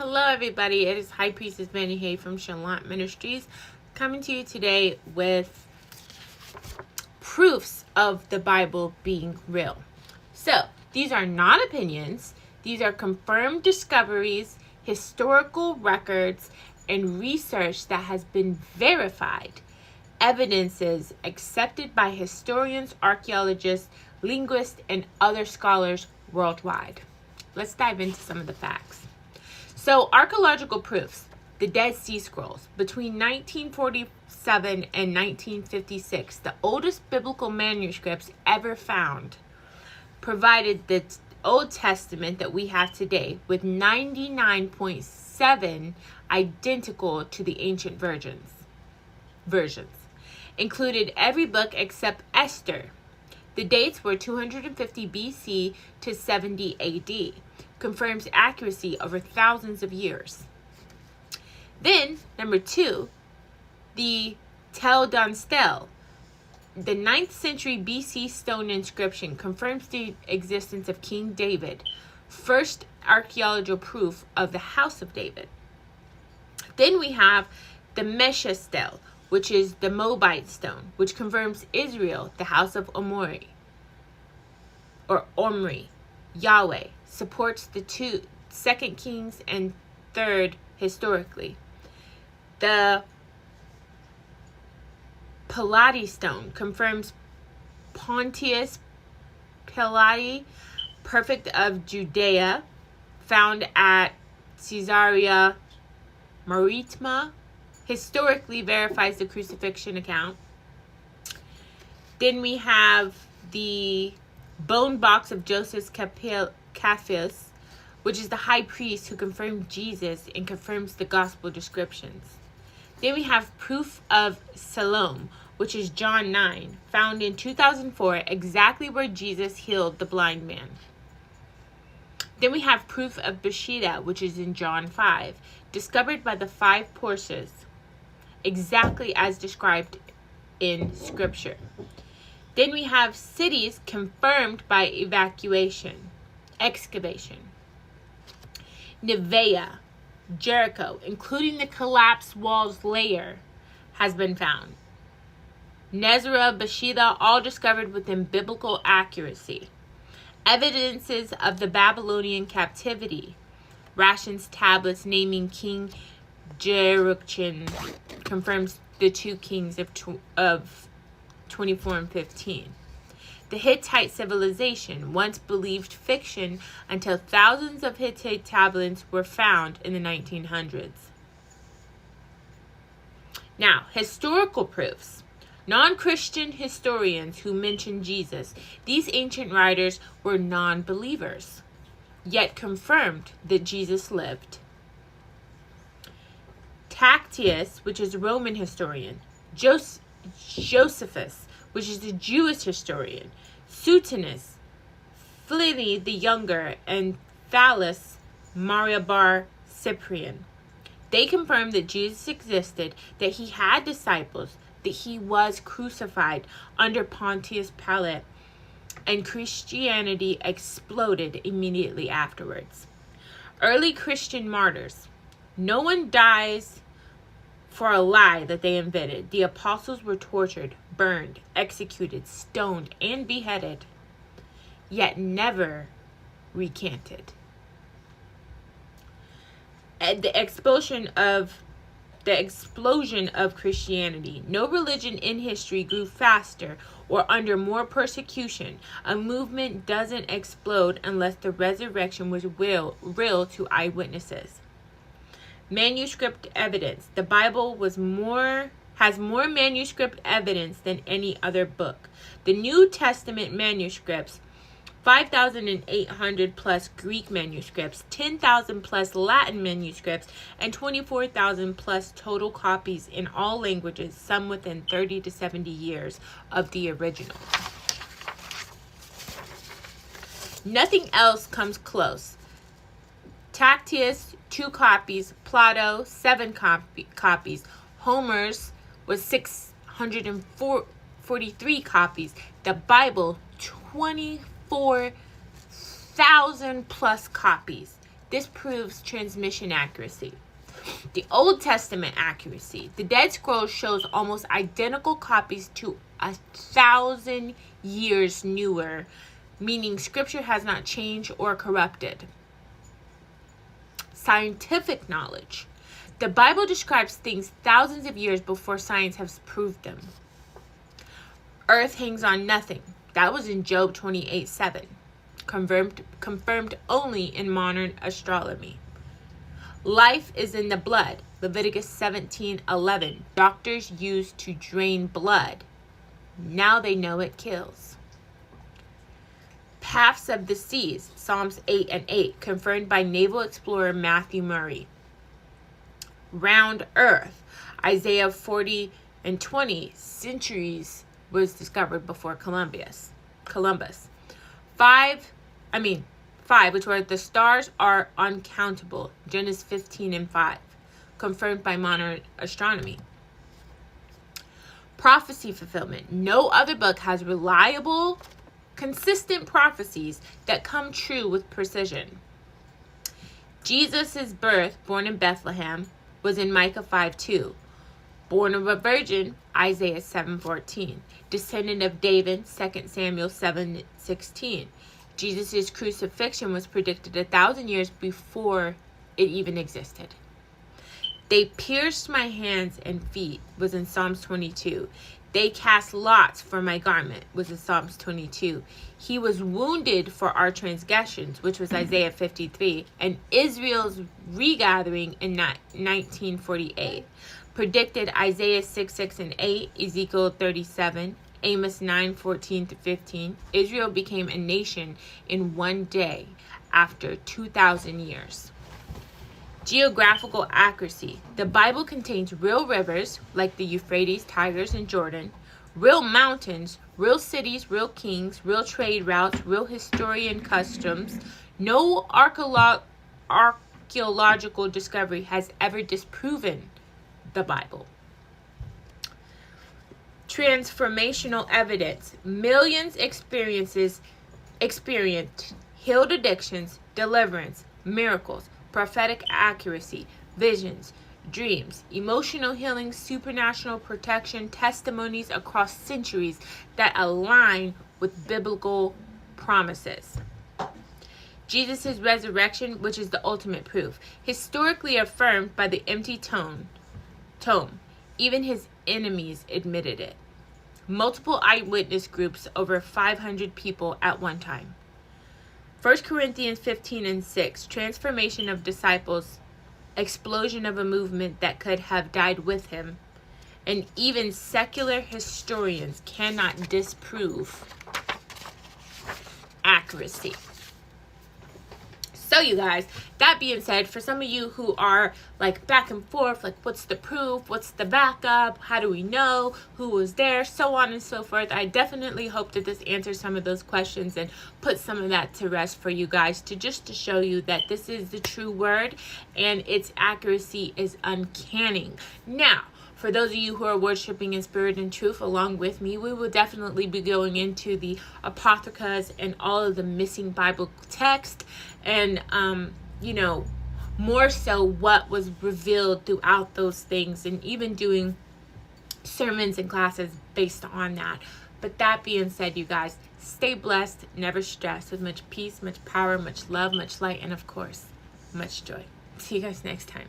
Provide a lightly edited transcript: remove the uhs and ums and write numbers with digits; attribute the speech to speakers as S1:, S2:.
S1: Hello everybody, it is High Priestess Manny Hay from Shalom Ministries coming to you today with proofs of the Bible being real. So, these are not opinions, these are confirmed discoveries, historical records, and research that has been verified. Evidences accepted by historians, archaeologists, linguists, and other scholars worldwide. Let's dive into some of the facts. So, archaeological proofs. The Dead Sea Scrolls. Between 1947 and 1956, the oldest biblical manuscripts ever found provided the Old Testament that we have today with 99.7 identical to the ancient versions. Included every book except Esther. The dates were 250 BC to 70 AD. Confirms accuracy over thousands of years. Then, number 2, the Tel Dan Stel. The 9th century BC stone inscription confirms the existence of King David, first archaeological proof of the House of David. Then we have the Mesha Stel, which is the Moabite stone, which confirms Israel, the house of Omri. Yahweh supports the 2 Kings and 3rd historically. The Pilate stone confirms Pontius Pilate, prefect of Judea, found at Caesarea Maritima, historically verifies the crucifixion account. Then we have the bone box of Joseph Capheus, which is the high priest who confirmed Jesus and confirms the gospel descriptions. Then we have proof of Siloam, which is John 9, found in 2004, exactly where Jesus healed the blind man. Then we have proof of Bethesda, which is in John 5, discovered by the 5 portions, exactly as described in Scripture. Then we have cities confirmed by excavation. Nevaeh, Jericho, including the collapsed walls layer, has been found. Nezra, Bethesda, all discovered within biblical accuracy. Evidences of the Babylonian captivity. Ration's tablets naming King Jerusalem confirms the 2 kings of 24 and 15. The Hittite civilization, once believed fiction until thousands of Hittite tablets were found in the 1900s. Now, historical proofs. Non-Christian historians who mention Jesus, these ancient writers were non-believers, yet confirmed that Jesus lived. Tacitus, which is a Roman historian, Josephus, which is a Jewish historian, Suetonius, Pliny the Younger, and Thales Maria bar Cyprian. They confirmed that Jesus existed, that he had disciples, that he was crucified under Pontius Pilate, and Christianity exploded immediately afterwards. Early Christian martyrs. No one dies for a lie that they invented. The apostles were tortured, burned, executed, stoned, and beheaded, yet never recanted. At the explosion of Christianity, no religion in history grew faster or under more persecution. A movement doesn't explode unless the resurrection was real to eyewitnesses. Manuscript evidence. The Bible has more manuscript evidence than any other book. The New Testament manuscripts, 5,800 plus Greek manuscripts, 10,000 plus Latin manuscripts, and 24,000 plus total copies in all languages, some within 30 to 70 years of the original. Nothing else comes close. Tacitus, 2 copies. Plato, 7 copies. Homer's was 643 copies. The Bible, 24,000 plus copies. This proves transmission accuracy. The Old Testament accuracy. The Dead Scrolls shows almost identical copies to 1,000 years newer, meaning scripture has not changed or corrupted. Scientific knowledge. The Bible describes things thousands of years before science has proved them. Earth hangs on nothing. That was in Job 28:7. Confirmed only in modern astronomy. Life is in the blood. Leviticus 17:11. Doctors used to drain blood. Now they know it kills. Paths of the seas. Psalms 8:8. Confirmed by naval explorer Matthew Murray. Round earth. Isaiah 40:20. Centuries was discovered before Columbus. 5, which were the stars are uncountable. Genesis 15:5. Confirmed by modern astronomy. Prophecy fulfillment. No other book has reliable, consistent prophecies that come true with precision. Jesus' birth, born in Bethlehem, was in Micah 5:2. Born of a virgin, Isaiah 7:14. Descendant of David, 2 Samuel 7:16. Jesus' crucifixion was predicted 1,000 years before it even existed. They pierced my hands and feet, was in Psalms 22. They cast lots for my garment, was in Psalms 22. He was wounded for our transgressions, which was Isaiah 53. And Israel's regathering in 1948. Predicted Isaiah 6:6-8, Ezekiel 37, Amos 9:14-15. Israel became a nation in one day after 2,000 years. Geographical accuracy. The Bible contains real rivers like the Euphrates, Tigris, and Jordan, real mountains, real cities, real kings, real trade routes, real historian customs. No archaeological discovery has ever disproven the Bible. Transformational evidence. Millions experienced healed addictions, deliverance, miracles, prophetic accuracy, visions, dreams, emotional healing, supernatural protection, testimonies across centuries that align with biblical promises. Jesus' resurrection, which is the ultimate proof, historically affirmed by the empty tomb. Even his enemies admitted it. Multiple eyewitness groups, over 500 people at one time. 1 Corinthians 15:6, transformation of disciples, explosion of a movement that could have died with him, and even secular historians cannot disprove accuracy. So you guys, that being said, for some of you who are like back and forth, like what's the proof, what's the backup, how do we know, who was there, so on and so forth, I definitely hope that this answers some of those questions and put some of that to rest for you guys, to show you that this is the true word and its accuracy is uncanny. Now, for those of you who are worshiping in spirit and truth along with me, we will definitely be going into the Apocryphas and all of the missing Bible text and, more so what was revealed throughout those things, and even doing sermons and classes based on that. But that being said, you guys, stay blessed, never stressed, with much peace, much power, much love, much light, and of course, much joy. See you guys next time.